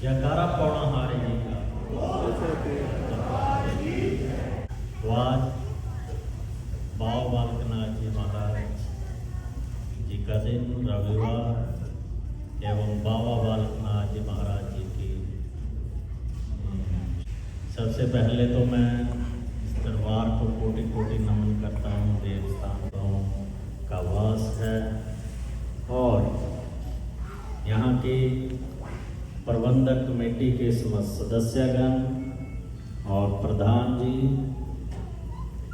जयकारा पौड़ा हारे जी का। तो आज बाबा बालकनाथ जी महाराज जी का दिन रविवार एवं बाबा बालकनाथ जी महाराज जी की सबसे पहले तो मैं इस दरबार को कोटि कोटि नमन करता हूँ। देवस्थानों का वास है और यहाँ की प्रबंधक कमेटी के समस्त सदस्यगण और प्रधान जी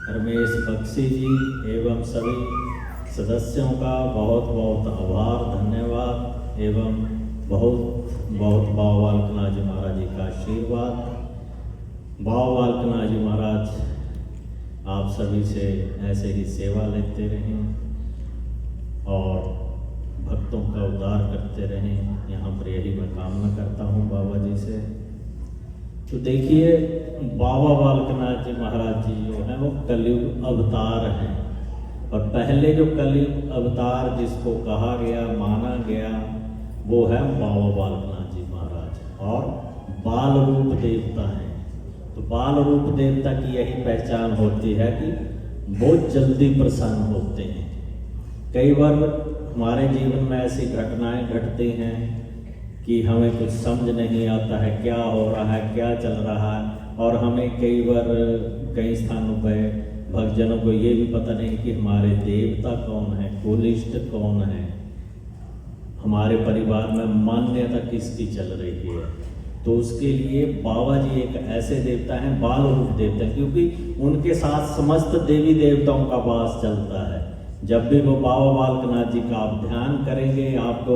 रमेश बख्शी जी एवं सभी सदस्यों का बहुत बहुत आभार, धन्यवाद एवं बहुत बहुत बाबा बालकनाथ जी महाराज जी का आशीर्वाद। बाबा बालकनाथ जी महाराज आप सभी से ऐसे ही सेवा लेते रहें और भक्तों का उद्धार करते रहें, यहाँ पर यही मैं कामना करता हूँ बाबा जी से। तो देखिए, बाबा बालकनाथ जी महाराज जी जो है वो कलयुग अवतार हैं और पहले जो कलयुग अवतार जिसको कहा गया, माना गया, वो है बाबा बालकनाथ जी महाराज और बाल रूप देवता हैं। तो बाल रूप देवता की यही पहचान होती है कि बहुत जल्दी प्रसन्न होते हैं। कई बार हमारे जीवन में ऐसी घटनाएं घटती हैं कि हमें कुछ समझ नहीं आता है क्या हो रहा है, क्या चल रहा है, और हमें कई बार कई स्थानों पर भक्तजनों को ये भी पता नहीं कि हमारे देवता कौन है, कुलिष्ट कौन है, हमारे परिवार में मान्यता किसकी चल रही है। तो उसके लिए बाबा जी एक ऐसे देवता हैं, बाल रूप देवता, क्योंकि उनके साथ समस्त देवी देवताओं का वास चलता है। जब भी वो बाबा बालकनाथ जी का आप ध्यान करेंगे, आपको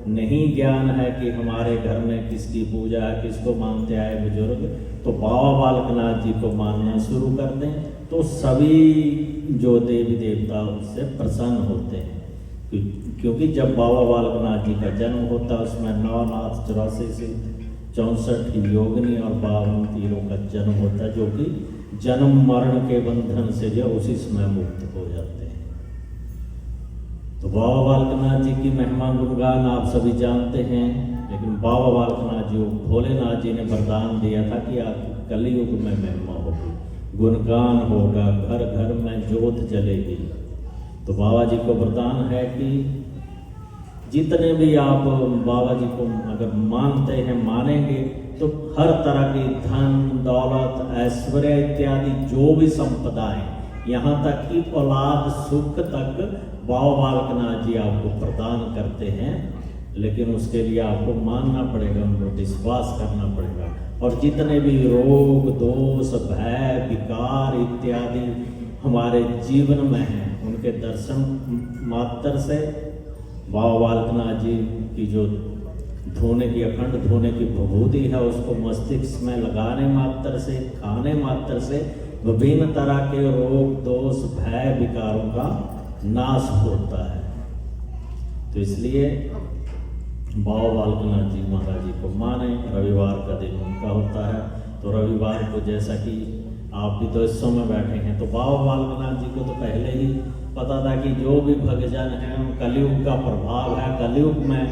नहीं ज्ञान है कि हमारे घर में किसकी पूजा है, किसको मानते आए बुजुर्ग, तो बाबा बालकनाथ जी को मानना शुरू कर दें तो सभी जो देवी देवता उससे प्रसन्न होते हैं। क्योंकि जब बाबा बालकनाथ जी का जन्म होता है उसमें 9 नाथ 84 से 64 योगिनी और 52 तीरों का जन्म होता है, जो कि जन्म मरण के बंधन से जो उसी समय मुक्त हो जाते हैं। तो बाबा बालकनाथ जी की महिमा गुणगान आप सभी जानते हैं, लेकिन बाबा बालकनाथ जी भोलेनाथ जी ने वरदान दिया था कि आप कलयुग में महिमा होगी, गुणगान होगा, घर घर में ज्योत जलेगी। तो बाबा जी को वरदान है कि जितने भी आप बाबा जी को अगर मानते हैं, मानेंगे, तो हर तरह की धन दौलत ऐश्वर्य इत्यादि जो भी संपदाएं, यहाँ तक कि औलाद सुख तक बाबा बालकनाथ जी आपको प्रदान करते हैं। लेकिन उसके लिए आपको मानना पड़ेगा, उनको विश्वास करना पड़ेगा। और जितने भी रोग दोष भय विकार इत्यादि हमारे जीवन में हैं, उनके दर्शन मात्र से बाबा बालकनाथ जी की जो धोने की अखंड धोने की विभूति है उसको मस्तिष्क में लगाने मात्र से, खाने मात्र से विभिन्न तरह के रोग दोष भय विकारों का नाश होता है। तो इसलिए बाबा बालकनाथ जी महाराज जी को माने। रविवार का दिन उनका होता है, तो रविवार को जैसा कि आप भी तो इस समय बैठे हैं, तो बाबा बालकनाथ जी को तो पहले ही पता था कि जो भी भक्तजन हैं कलयुग का प्रभाव है, कलयुग में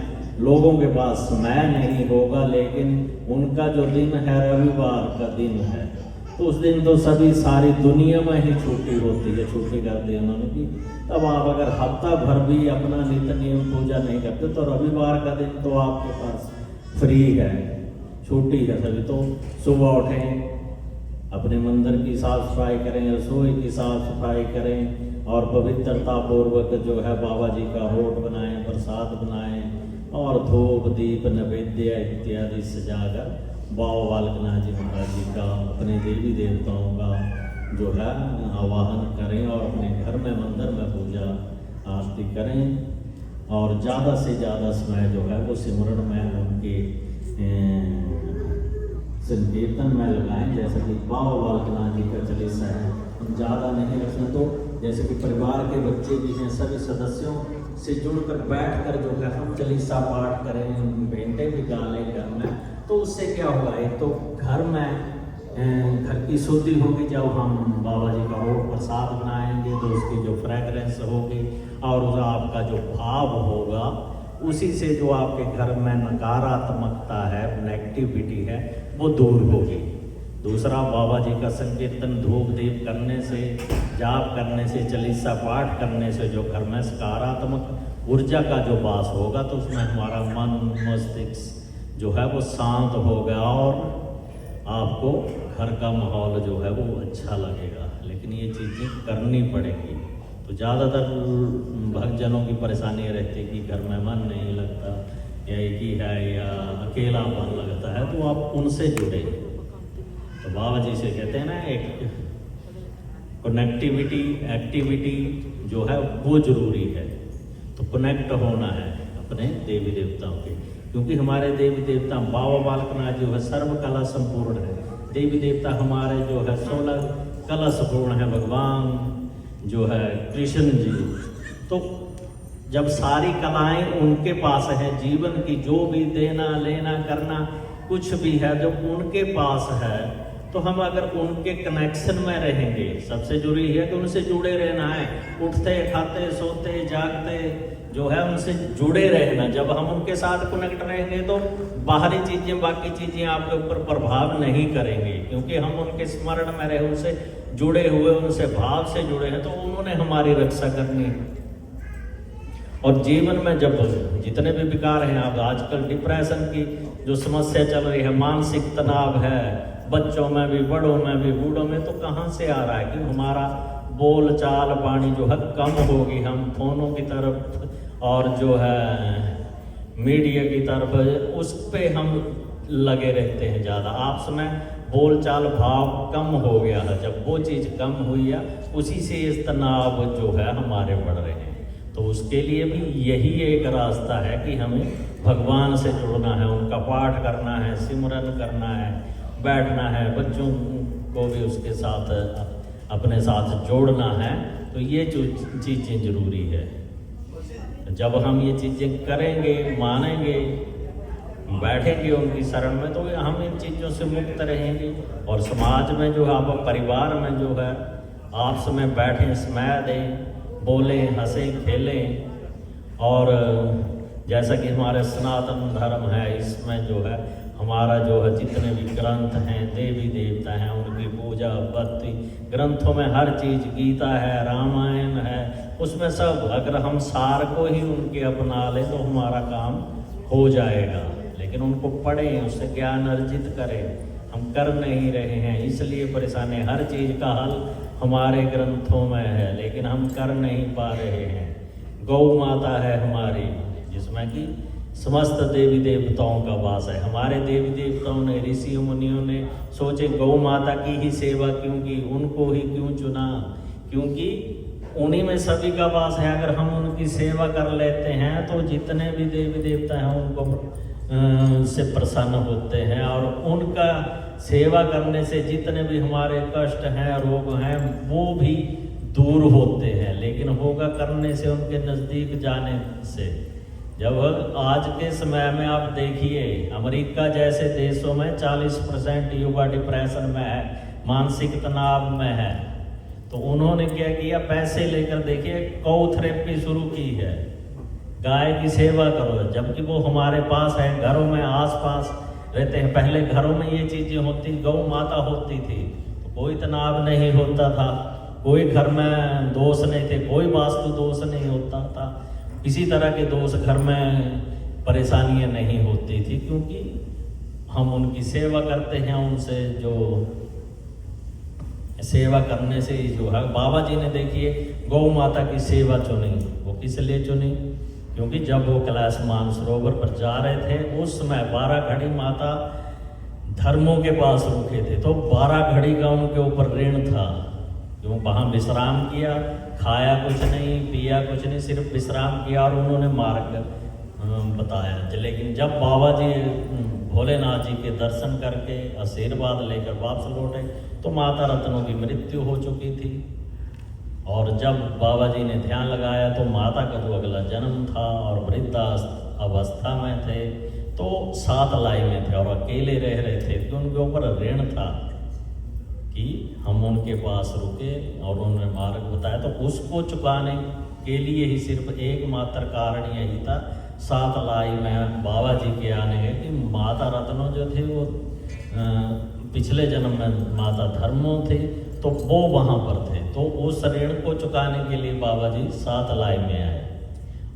लोगों के पास समय नहीं होगा, लेकिन उनका जो दिन है रविवार का दिन है, तो उस दिन तो सभी सारी दुनिया में ही छुट्टी होती है, छुट्टी कर दी उन्होंने कि तब आप अगर हफ्ता भर भी अपना नित्य नियम पूजा नहीं करते तो रविवार का दिन तो आपके पास फ्री है, छुट्टी है सभी। तो सुबह उठें, अपने मंदिर की साफ सफाई करें, रसोई की साफ सफाई करें और पवित्रता पूर्वक जो है बाबा जी का होठ बनाएं, प्रसाद बनाएं और धूप दीप नैवेद्य इत्यादि सजाकर बाबा बालकनाथ जी महाराज जी का, अपने देवी देवताओं का जो है आवाहन करें और अपने घर में मंदिर में पूजा आरती करें और ज़्यादा से ज़्यादा समय जो है वो सिमरन में उनके संकीर्तन में लगाएं। जैसे कि बाबा बालकनाथ जी का चालीसा है, हम ज़्यादा नहीं रखना, तो जैसे कि परिवार के बच्चे भी हैं, सभी सदस्यों से जुड़कर बैठकर जो है हम चालीसा पाठ करें, घंटे भी गालें घर में, तो उससे क्या होगा, एक तो घर में घर की शुद्धि होगी। जब हम बाबा जी का वो प्रसाद बनाएंगे तो उसकी जो फ्रेगरेंस होगी और आपका जो भाव होगा उसी से जो आपके घर में नकारात्मकता है, नेगेटिविटी है, वो दूर होगी। दूसरा, बाबा जी का संकीर्तन धूप दीप करने से, जाप करने से, चालीसा पाठ करने से जो घर में सकारात्मक ऊर्जा का जो वास होगा तो उसमें हमारा मन मस्तिष्क जो है वो शांत होगा और आपको घर का माहौल जो है वो अच्छा लगेगा। लेकिन ये चीज़ें करनी पड़ेगी। तो ज़्यादातर भक्तजनों की परेशानी रहती है कि घर में मन नहीं लगता, या एक ही है, या अकेलापन लगता है, तो आप उनसे जुड़े। तो बाबा जी से कहते हैं ना, एक कनेक्टिविटी एक्टिविटी जो है वो जरूरी है। तो कनेक्ट होना है अपने देवी देवताओं के, क्योंकि हमारे देवी देवता बाबा बालकनाथ जो है सर्व कला संपूर्ण है। देवी देवता हमारे जो है 16 कला संपूर्ण है। भगवान जो है कृष्ण जी, तो जब सारी कलाएं उनके पास है, जीवन की जो भी देना लेना करना कुछ भी है जो उनके पास है, तो हम अगर उनके कनेक्शन में रहेंगे, सबसे जरूरी है कि उनसे जुड़े रहना है। उठते खाते सोते जागते जो है उनसे जुड़े रहना। जब हम उनके साथ कनेक्ट रहेंगे तो बाहरी चीज़ें, बाकी चीज़ें आपके ऊपर प्रभाव नहीं करेंगे, क्योंकि हम उनके स्मरण में रहे, उनसे जुड़े हुए, उनसे भाव से जुड़े हैं, तो उन्होंने हमारी रक्षा करनी है। और जीवन में जब जितने भी विकार हैं, अब आजकल डिप्रेशन की जो समस्या चल रही है, मानसिक तनाव है, बच्चों में भी, बड़ों में भी, बूढ़ों में, तो कहाँ से आ रहा है? कि हमारा बोल चाल वाणी जो है कम होगी। हम फोनों की तरफ और जो है मीडिया की तरफ, उस पे हम लगे रहते हैं ज़्यादा। आपस में बोल चाल भाव कम हो गया है। जब वो चीज़ कम हुई है, उसी से इस तनाव जो है हमारे बढ़ रहे हैं। तो उसके लिए भी यही एक रास्ता है कि हमें भगवान से जुड़ना है, उनका पाठ करना है, सिमरन करना है, बैठना है, बच्चों को भी उसके साथ अपने साथ जोड़ना है। तो ये जो चीज़ें ज़रूरी है। जब हम ये चीज़ें करेंगे, मानेंगे, बैठेंगे उनकी शरण में, तो हम इन चीज़ों से मुक्त रहेंगे। और समाज में जो है, आप परिवार में जो है आपस में बैठें, स्नेह दें, बोलें, हंसें, खेलें। और जैसा कि हमारे सनातन धर्म है, इसमें जो है हमारा जो है जितने भी ग्रंथ हैं, देवी देवता हैं, उनकी पूजा भक्ति, ग्रंथों में हर चीज़, गीता है, रामायण है, उसमें सब अगर हम सार को ही उनके अपना लें तो हमारा काम हो जाएगा। लेकिन उनको पढ़ें, उससे ज्ञान अर्जित करें, हम कर नहीं रहे हैं, इसलिए परेशानी। हर चीज़ का हल हमारे ग्रंथों में है, लेकिन हम कर नहीं पा रहे हैं। गौ माता है हमारी, जिसमें कि समस्त देवी देवताओं का वास है। हमारे देवी देवताओं ने, ऋषि मुनियों ने सोचे गौ माता की ही सेवा क्यों की, उनको ही क्यों चुना, क्योंकि उन्हीं में सभी का वास है। अगर हम उनकी सेवा कर लेते हैं तो जितने भी देवी देवता हैं उनको से प्रसन्न होते हैं, और उनका सेवा करने से जितने भी हमारे कष्ट हैं, रोग हैं, वो भी दूर होते हैं। लेकिन होगा करने से, उनके नज़दीक जाने से। जब आज के समय में आप देखिए, अमेरिका जैसे देशों में 40% युवा डिप्रेशन में है, मानसिक तनाव में है। तो उन्होंने क्या किया, पैसे लेकर देखिए गौ थेरेपी शुरू की है, गाय की सेवा करो। जबकि वो हमारे पास है, घरों में आसपास रहते हैं। पहले घरों में ये चीज़ें होती, गौ माता होती थी, तो कोई तनाव नहीं होता था, कोई घर में दोष नहीं थे, कोई वास्तु दोष नहीं होता था, किसी तरह के दोष घर में परेशानियां नहीं होती थी, क्योंकि हम उनकी सेवा करते हैं। उनसे जो सेवा करने से जो है, बाबा जी ने देखिए गौ माता की सेवा चुनी। वो किस लिए चुनी? क्योंकि जब वो कैलाश मानसरोवर पर जा रहे थे, उस समय 12 घड़ी माता धर्मों के पास रुके थे, तो 12 घड़ी का उनके ऊपर ऋण था। क्यों? वहाँ विश्राम किया, खाया कुछ नहीं, पिया कुछ नहीं, सिर्फ विश्राम किया और उन्होंने मार्ग बताया। लेकिन जब बाबा जी भोलेनाथ जी के दर्शन करके आशीर्वाद लेकर वापस लौटे, तो माता रत्नों की मृत्यु हो चुकी थी। और जब बाबा जी ने ध्यान लगाया तो माता का जो अगला जन्म था, और वृद्धा अवस्था में थे, तो 7 लाई में थे और अकेले रह रहे थे, तो उनके ऊपर ऋण था कि हम उनके पास रुके और उन्होंने मार्ग बताया। तो उसको चुकाने के लिए ही सिर्फ एकमात्र कारण यही था, सात लाई में बाबा जी के आने के कि माता रत्नो जो थी वो पिछले जन्म में माता धर्मो थी, तो वो वहाँ पर थे, तो उस ऋण को चुकाने के लिए बाबा जी सात लाई में आए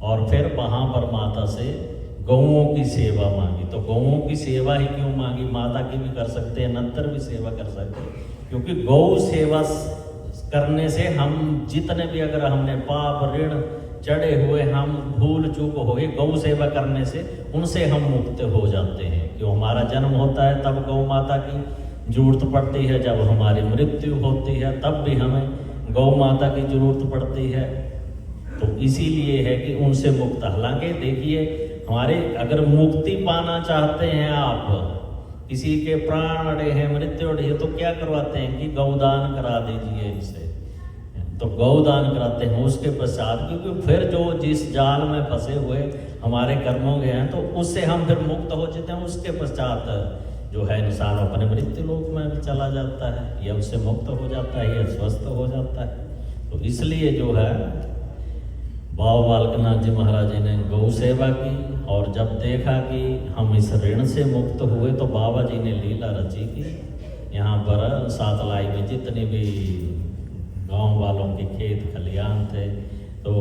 और फिर वहाँ पर माता से गौओं की सेवा मांगी। तो गौओं की सेवा ही क्यों मांगी, माता की भी कर सकते हैं, नंतर भी सेवा कर सकते हैं, क्योंकि गौ सेवा करने से हम जितने भी अगर हमने पाप ऋण चढ़े हुए, हम भूल चूक हो गई, गौ सेवा करने से उनसे हम मुक्त हो जाते हैं। क्यों हमारा जन्म होता है तब गौ माता की जरूरत पड़ती है, जब हमारी मृत्यु होती है तब भी हमें गौ माता की जरूरत पड़ती है। तो इसीलिए है कि उनसे मुक्त। हालांकि देखिए हमारे अगर मुक्ति पाना चाहते हैं आप, किसी के प्राण अड़े हैं, मृत्यु अड़े है, तो क्या करवाते हैं कि गौदान करा दीजिए इसे, तो गौदान कराते हैं। उसके पश्चात क्योंकि फिर जो जिस जाल में फंसे हुए हमारे कर्मों के हैं तो उससे हम फिर मुक्त हो जाते हैं। उसके पश्चात जो है इंसान अपने मृत्यु लोक में भी चला जाता है, या उससे मुक्त हो जाता है, या स्वस्थ हो जाता है। तो इसलिए जो है बाबा बालकनाथ जी महाराज जी ने गौ सेवा की, और जब देखा कि हम इस ऋण से मुक्त हुए तो बाबा जी ने लीला रची कि यहाँ पर सातलाई में जितने भी गांव वालों के खेत खलियान थे तो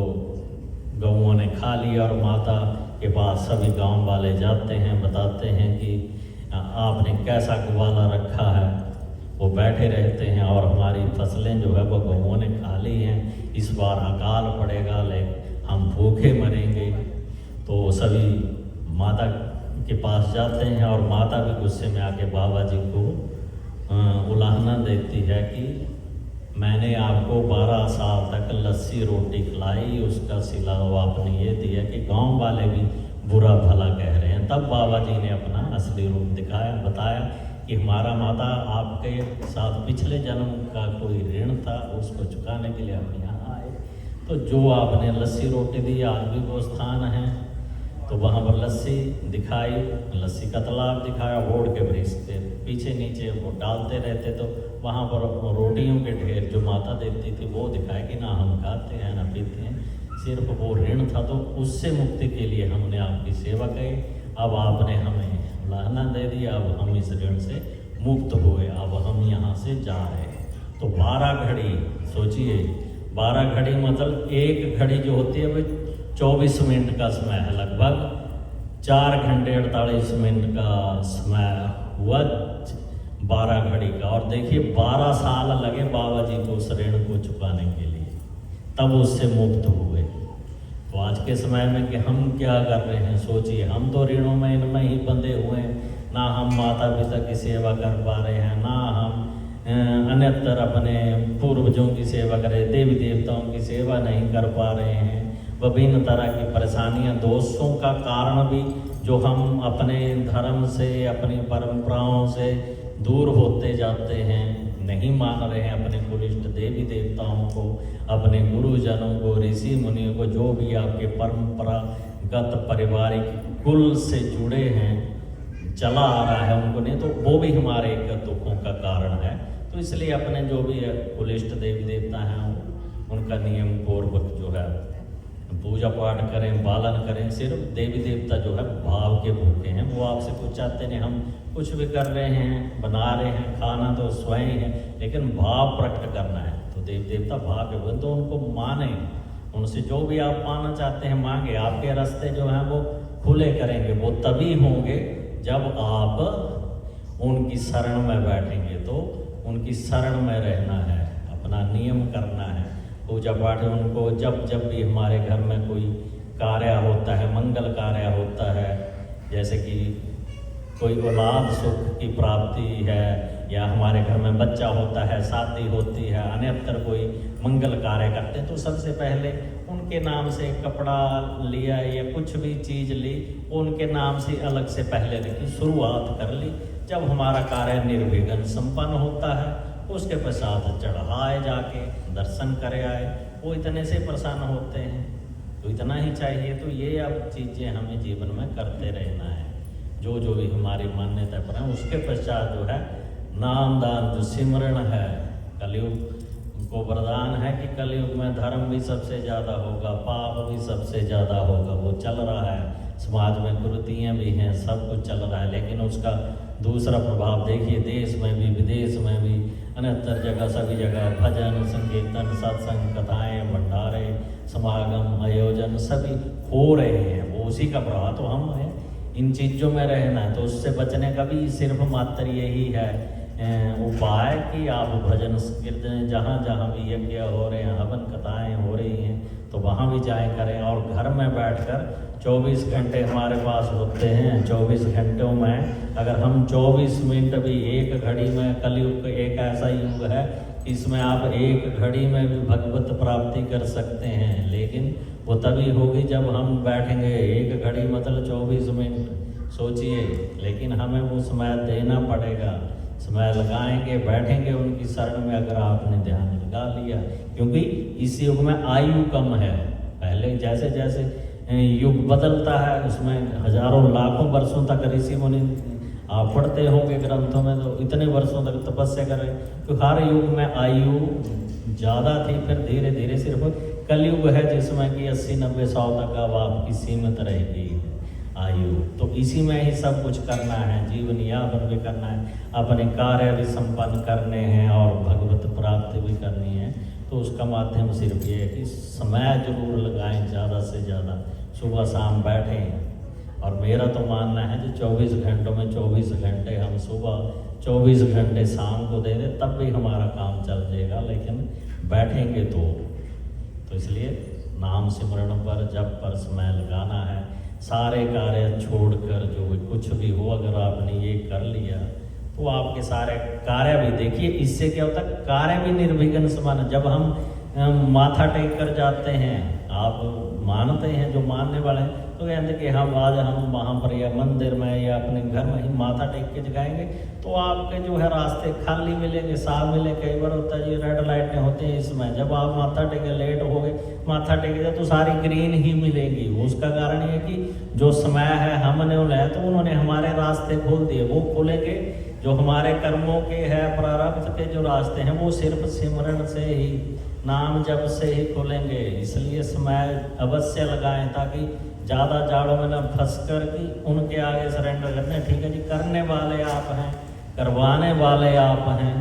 गौओं ने खा लिया, और माता के पास सभी गांव वाले जाते हैं, बताते हैं कि आपने कैसा ग्वाला रखा है। वो बैठे रहते हैं और हमारी फसलें जो है वो गौओं ने खा ली हैं, इस बार अकाल पड़ेगा, लेकिन हम भूखे मरेंगे। तो सभी माता के पास जाते हैं और माता भी गुस्से में आके बाबा जी को उलाहना देती है कि मैंने आपको 12 साल तक लस्सी रोटी खिलाई, उसका सिला आपने ये दिया कि गांव वाले भी बुरा भला कह रहे हैं। तब बाबा जी ने अपना असली रूप दिखाया, बताया कि हमारा माता आपके साथ पिछले जन्म का कोई ऋण था, उसको चुकाने के लिए हम यहाँ आए। तो जो आपने लस्सी रोटी दी, आज भी वो स्थान है, तो वहाँ पर लस्सी दिखाई, लस्सी का तालाब दिखाया, ओढ़ के वृक्ष के पीछे नीचे वो डालते रहते, तो वहाँ पर रोटियों के ढेर जो माता देती थी वो दिखाए कि ना हम खाते हैं ना पीते हैं, सिर्फ वो ऋण था। तो उससे मुक्ति के लिए हमने आपकी सेवा की, अब आपने हमें लाना दे दिया, अब हम इस ऋण से मुक्त हुए, अब हम यहाँ से जा रहे हैं। तो 12 घड़ी सोचिए, 12 घड़ी मतलब एक घड़ी जो होती है वो 24 मिनट का समय है, लगभग 4 घंटे 48 मिनट का समय हुआ 12 घड़ी का। और देखिए 12 साल लगे बाबा जी को उस ऋण को चुकाने के लिए, तब उससे मुक्त हुए। तो आज के समय में कि हम क्या कर रहे हैं, सोचिए, हम तो ऋणों में इनमें ही बंधे हुए हैं, ना हम माता पिता की सेवा कर पा रहे हैं, ना हम अन्यतर अपने पूर्वजों की सेवा करें, देवी देवताओं की सेवा नहीं कर पा रहे हैं। विभिन्न तरह की परेशानियां, दोषों का कारण भी जो हम अपने धर्म से, अपनी परंपराओं से दूर होते जाते हैं, नहीं मान रहे हैं अपने कुलिष्ट देवी देवताओं को, अपने गुरुजनों को, ऋषि मुनियों को, जो भी आपके परंपरागत पारिवारिक कुल से जुड़े हैं, चला आ रहा है उनको नहीं, तो वो भी हमारे एक दुखों का कारण है। तो इसलिए अपने जो भी कुलिष्ट देवी देवता हैं उनका नियम पूर्वक जो है पूजा पाठ करें, पालन करें। सिर्फ देवी देवता जो है भाव के भूखे हैं, वो आपसे कुछ चाहते नहीं। हम कुछ भी कर रहे हैं, बना रहे हैं, खाना तो स्वयं है, लेकिन भाव प्रकट करना है। तो देवी देवता भाव के भूखे, तो उनको माने, उनसे जो भी आप पाना चाहते हैं मांगे। आपके रास्ते जो हैं वो खुले करेंगे, वो तभी होंगे जब आप उनकी शरण में बैठेंगे। तो उनकी शरण में रहना है, अपना नियम करना है, पूजा पाठ उनको जब जब भी हमारे घर में कोई कार्य होता है, मंगल कार्य होता है, जैसे कि कोई औलाद सुख की प्राप्ति है, या हमारे घर में बच्चा होता है, शादी होती है, अन्यतर कोई मंगल कार्य करते हैं, तो सबसे पहले उनके नाम से कपड़ा लिया या कुछ भी चीज़ ली, उनके नाम से अलग से पहले रखी, शुरुआत कर ली। जब हमारा कार्य निर्विघ्न संपन्न होता है, उसके पश्चात चढ़ाए जाके दर्शन करे आए, वो इतने से प्रसन्न होते हैं। तो इतना ही चाहिए। तो ये अब चीज़ें हमें जीवन में करते रहना है, जो जो भी हमारी मान्यता पर है। उसके पश्चात जो है नाम दान जो सिमरण है, कलयुग को वरदान है कि कलयुग में धर्म भी सबसे ज़्यादा होगा, पाप भी सबसे ज़्यादा होगा, वो चल रहा है। समाज में कुरीतियाँ भी हैं, सब कुछ चल रहा है, लेकिन उसका दूसरा प्रभाव देखिए, देश में भी विदेश में भी अन्यत्र जगह सभी जगह भजन संकीर्तन सत्संग कथाएँ भंडारे समागम आयोजन सभी हो रहे हैं। वो उसी का प्रभाव, तो हम हैं इन चीज़ों में रहना है, तो उससे बचने का भी सिर्फ मात्र यही है उपाय कि आप भजन कीर्तन जहाँ जहाँ भी यज्ञ हो रहे हैं, हवन कथाएँ हो रही हैं, तो वहाँ भी जाएं करें। और घर में बैठकर 24 घंटे हमारे पास होते हैं, 24 घंटों में अगर हम 24 मिनट भी एक घड़ी में, कलयुग एक ऐसा युग है इसमें आप एक घड़ी में भी भगवत प्राप्ति कर सकते हैं, लेकिन वो तभी होगी जब हम बैठेंगे। एक घड़ी मतलब 24 मिनट सोचिए, लेकिन हमें वो समय देना पड़ेगा, समय लगाएंगे, बैठेंगे उनकी शरण में। अगर आपने ध्यान लगा लिया, क्योंकि इस युग में आयु कम है, पहले जैसे जैसे युग बदलता है उसमें हजारों लाखों वर्षों तक ऋषि मुनि आप पढ़ते होंगे ग्रंथों में, तो इतने वर्षों तक तपस्या कर रहे हैं। तो हर युग में आयु ज़्यादा थी, फिर धीरे धीरे सिर्फ कलयुग है जिसमें कि 80-90 साल तक अब आपकी सीमित रहेगी आयु। तो इसी में ही सब कुछ करना है, जीवन यापन भी करना है, अपने कार्य भी संपन्न करने हैं और भगवत प्राप्ति भी करनी है। तो उसका माध्यम सिर्फ ये है कि समय जरूर लगाएं, ज़्यादा से ज़्यादा सुबह शाम बैठें। और मेरा तो मानना है जो 24 घंटों में 24 घंटे हम सुबह, 24 घंटे शाम को दे दें, तब भी हमारा काम चल जाएगा, लेकिन बैठेंगे तो इसलिए नाम सिमरण पर, जप पर समय लगाना है। सारे कार्य छोड़कर जो कुछ भी हो, अगर आपने ये कर लिया तो आपके सारे कार्य भी, देखिए इससे क्या होता है, कार्य भी निर्विघ्न समान। जब हम माथा टेक कर जाते हैं, आप मानते हैं, जो मानने वाले हैं तो कहते कि हम आज हम वहाँ पर या मंदिर में या अपने घर में ही माथा टेक के जगाएंगे, तो आपके जो है रास्ते खाली मिलेंगे, साफ मिलेंगे। कई बार होता है जी रेड लाइटें होती हैं इसमें, जब आप माथा टेके लेट हो गए, माथा टेक जाए तो सारी ग्रीन ही मिलेंगी। उसका कारण ये है कि जो समय है हमने उन्हें, तो उन्होंने हमारे रास्ते खोल दिए, वो खोलेंगे। जो हमारे कर्मों के है, प्रारब्ध के जो रास्ते हैं, वो सिर्फ सिमरण से ही, नाम जप से ही खोलेंगे। इसलिए समय अवश्य लगाएं, ताकि ज़्यादा जाड़ों में न फंस कर कि उनके आगे सरेंडर करने। ठीक है जी, करने वाले आप हैं, करवाने वाले आप हैं,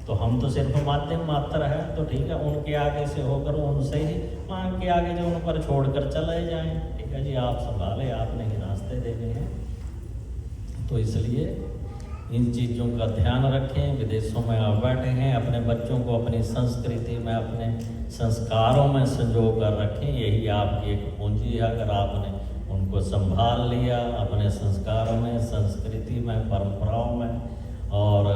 तो हम तो सिर्फ माध्यम मात्र है। तो ठीक है, उनके आगे से होकर उनसे ही मांग के आगे जो उन पर छोड़कर चले जाएं। ठीक है जी, आप संभाले, आपने ही रास्ते देने हैं। तो इसलिए इन चीज़ों का ध्यान रखें। विदेशों में आप बैठे हैं, अपने बच्चों को अपनी संस्कृति में, अपने संस्कारों में संजो कर रखें। यही आपकी एक पूंजी है। अगर आपने उनको संभाल लिया अपने संस्कारों में, संस्कृति में, परंपराओं में और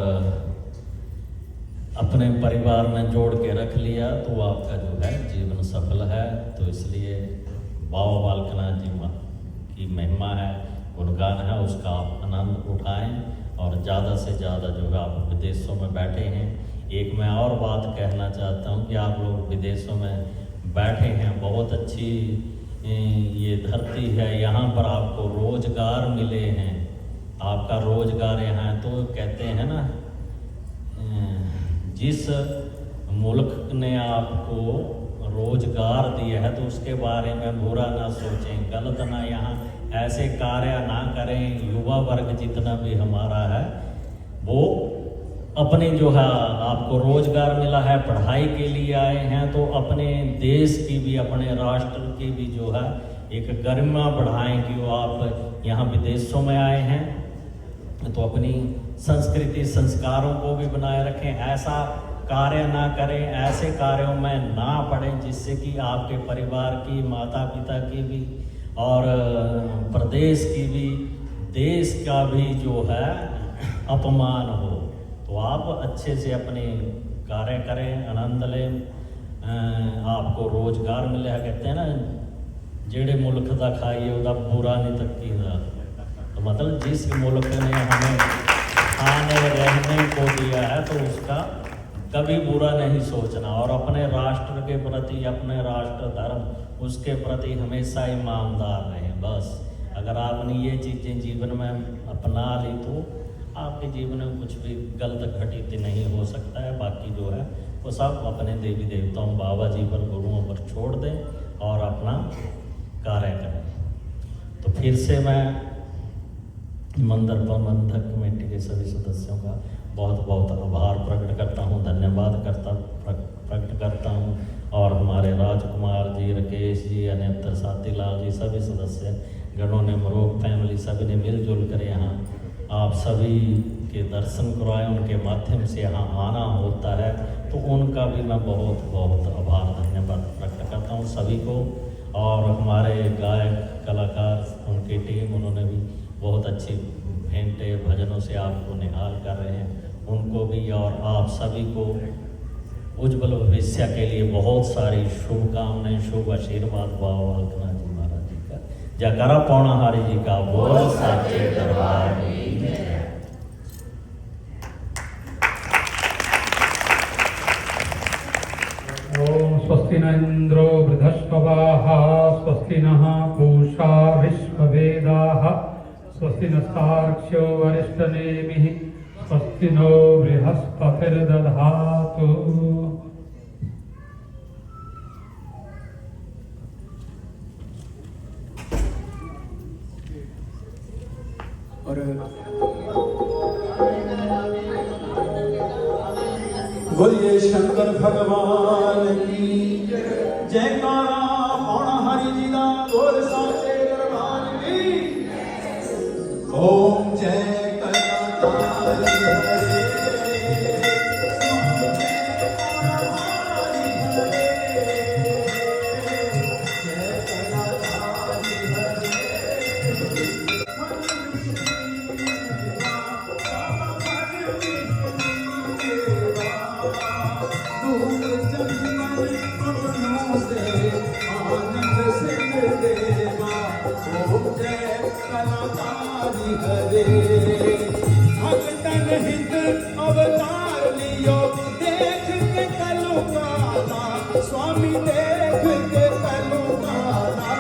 अपने परिवार में जोड़ के रख लिया, तो आपका जो है जीवन सफल है। तो इसलिए बाबा बालकनाथ जी की महिमा है, गुणगान है, उसका आप आनंद उठाएं। और ज़्यादा से ज़्यादा जो है आप विदेशों में बैठे हैं। एक मैं और बात कहना चाहता हूँ कि आप लोग विदेशों में बैठे हैं, बहुत अच्छी ये धरती है, यहाँ पर आपको रोजगार मिले हैं, आपका रोजगार यहाँ। तो कहते हैं ना, जिस मुल्क ने आपको रोजगार दिया है तो उसके बारे में बुरा ना सोचें, गलत ना यहाँ ऐसे कार्य ना करें। युवा वर्ग जितना भी हमारा है, वो अपने जो है आपको रोजगार मिला है, पढ़ाई के लिए आए हैं, तो अपने देश की भी, अपने राष्ट्र की भी जो है एक गरिमा बढ़ाएं कि वो आप यहाँ विदेशों में आए हैं, तो अपनी संस्कृति संस्कारों को भी बनाए रखें। ऐसा कार्य ना करें, ऐसे कार्यों में ना पड़ें जिससे कि आपके परिवार की, माता पिता की भी और प्रदेश की भी, देश का भी जो है अपमान हो। तो आप अच्छे से अपने कार्य करें, आनंद लें, आपको रोजगार मिले। कहते हैं ना, जेड़े मुल्क का खाइए उदा बुरा नहीं तकी दा। तो मतलब जिस मुल्क ने हमें खाने रहने को दिया है, तो उसका कभी बुरा नहीं सोचना। और अपने राष्ट्र के प्रति, अपने राष्ट्र धर्म, उसके प्रति हमेशा ईमानदार रहें। बस अगर आपने ये चीज़ें जीवन में अपना ली तो आपके जीवन में कुछ भी गलत घटित नहीं हो सकता है। बाकी जो है वो सब अपने देवी देवताओं, बाबा जी पर, गुरुओं पर छोड़ दें और अपना कार्य करें। तो फिर से मैं मंदिर प्रबंधक कमेटी के सभी सदस्यों का बहुत बहुत आभार प्रकट करता हूँ, धन्यवाद प्रकट करता हूँ। और हमारे राजकुमार जी, राकेश जी, अन्यत्र साथी लाल जी, सभी सदस्य गणों ने, मरोग फैमिली, सभी ने मिलजुल कर यहाँ आप सभी के दर्शन करवाए, उनके माध्यम से यहाँ आना होता है, तो उनका भी मैं बहुत बहुत आभार धन्यवाद प्रकट करता हूँ सभी को। और हमारे गायक कलाकार, उनकी टीम, उन्होंने भी बहुत अच्छी भेंटे भजनों से आपको निहाल कर रहे हैं, उनको भी और आप सभी को उज्जवल भविष्य के लिए बहुत सारी शुभकामनाएं, शुभ आशीर्वाद बाबा बालकनाथ जी महाराज जी का, जयकारा पौणाहारी जी का बोल साचे दरबार की जय। ओम स्वस्ति न इंद्रो वृधस्पवाः स्वस्ति नः पूषा विश्ववेदाः स्वस्ति नस्तार्क्ष्यो वरिष्ठनेमिः स्वस्ति नो बृहस्पतिर्दधातु। और बोलिए शंकर भगवान की जयकारा पौणाहारी जी दा बोल साचे दरबार की। ओम जय कलाकारी हरे भगतन हित अवतार लियो देख के कलु काला, स्वामी देख के कलु काला।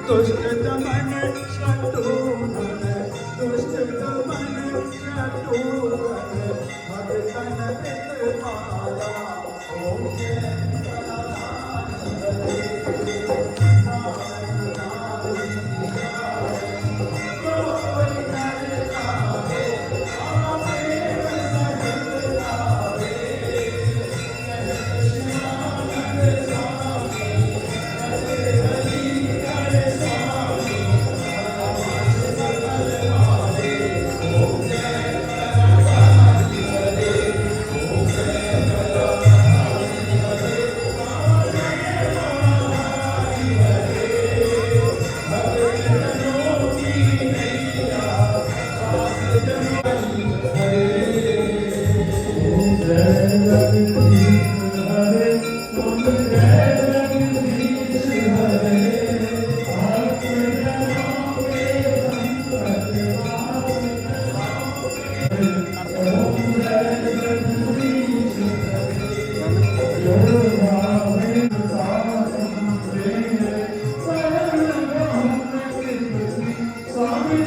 दुष्ट दमन शत्रुघ्न, दुष्ट दमन शत्रुघ्न, भगतन हित माला। ओम जय स्वामी